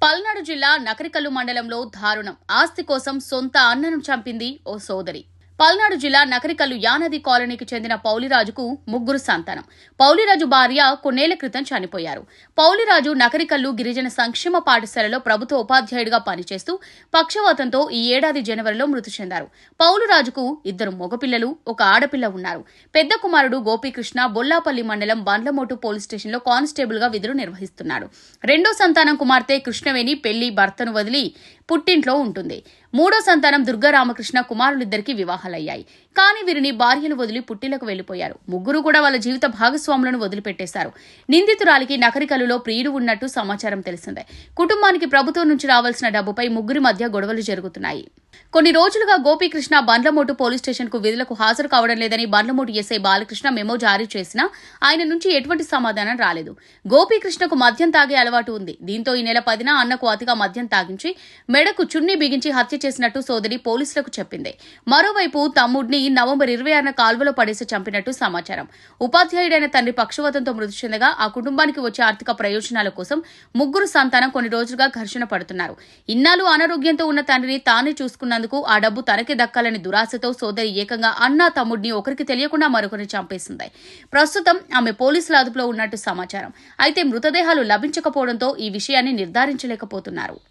పల్నాడు జిల్లా నకరికల్లు మండలంలో దారుణం. ఆస్తి కోసం సొంత అన్నను చంపింది ఓ సోదరి. పల్నాడు జిల్లా నకరికల్లు యానది కాలనీకి చెందిన పౌలిరాజుకు ముగ్గురు సంతానం. పౌలిరాజు భార్య కొన్నేళ్ల క్రితం చనిపోయారు. పౌలిరాజు నకరికల్లు గిరిజన సంక్షేమ పాఠశాలలో ప్రభుత్వ ఉపాధ్యాయుడిగా పనిచేస్తూ పక్షవాతంతో ఈ ఏడాది జనవరిలో మృతి చెందారు. పౌలిరాజుకు ఇద్దరు మగపిల్లలు, ఒక ఆడపిల్ల ఉన్నారు. పెద్ద కుమారుడు గోపీకృష్ణ బొల్లాపల్లి మండలం బండ్లమోటు పోలీస్ స్టేషన్లో కానిస్టేబుల్ గా విధులు నిర్వహిస్తున్నాడు. రెండో సంతానం కుమార్తె కృష్ణవేణి పెళ్లి భర్తను వదిలి పుట్టింట్లో ఉంటుంది. మూడో సంతానం దుర్గారామకృష్ణ కుమారులిద్దరికీ వివాహాలయ్యాయి. కానీ వీరిని భార్యలు వదిలి పుట్టిలకు వెళ్లిపోయారు. ముగ్గురు కూడా వాళ్ళ జీవిత భాగస్వాములను వదిలిపెట్టేశారు. నిందితురాలికి నకరికల్లులో ప్రియుడు ఉన్నట్టు సమాచారం తెలిసిందే. కుటుంబానికి ప్రభుత్వం నుంచి రావాల్సిన డబ్బుపై ముగ్గురి మధ్య గొడవలు జరుగుతున్నాయి. కొన్ని రోజులుగా గోపీకృష్ణ బండ్లమోటు పోలీస్ స్టేషన్ కు విధులకు హాజరు కావడం లేదని బండ్లమోటు ఎస్ఐ బాలకృష్ణ మెమో జారీ చేసినా ఆయన నుంచి ఎటువంటి సమాధానం రాలేదు. గోపీకృష్ణకు మద్యం తాగే అలవాటు ఉంది. దీంతో ఈ నెల 10న అన్నకు అతిగా మద్యం తాగించి మెడకు చున్నీ బిగించి హత్య చేసినట్టు సోదరి పోలీసులకు చెప్పింది. మరోవైపు తమ్ముడిని నవంబర్ 26న కాల్వలో పడేసి చంపినట్టు సమాచారం. ఉపాధ్యాయుడైన తండ్రి పక్షవాతంతో మృతి చెందగా ఆ కుటుంబానికి వచ్చే ఆర్థిక ప్రయోజనాల కోసం ముగ్గురు సంతానం కొన్ని రోజులుగా ఘర్షణ పడుతున్నారు. ఇన్నాళ్ళు అనారోగ్యంతో ఉన్న తండ్రిని తానే చూసుకున్నందుకు ఆ డబ్బు తనకే దక్కాలని దురాశతో సోదరి ఏకంగా అన్న తమ్ముడిని ఒకరికి తెలియకుండా మరొకరిని చంపేసింది. ప్రస్తుతం ఆమె పోలీసుల అదుపులో ఉన్నట్టు సమాచారం. అయితే మృతదేహాలు లభించకపోవడంతో ఈ విషయాన్ని నిర్ధారించలేకపోతున్నారు.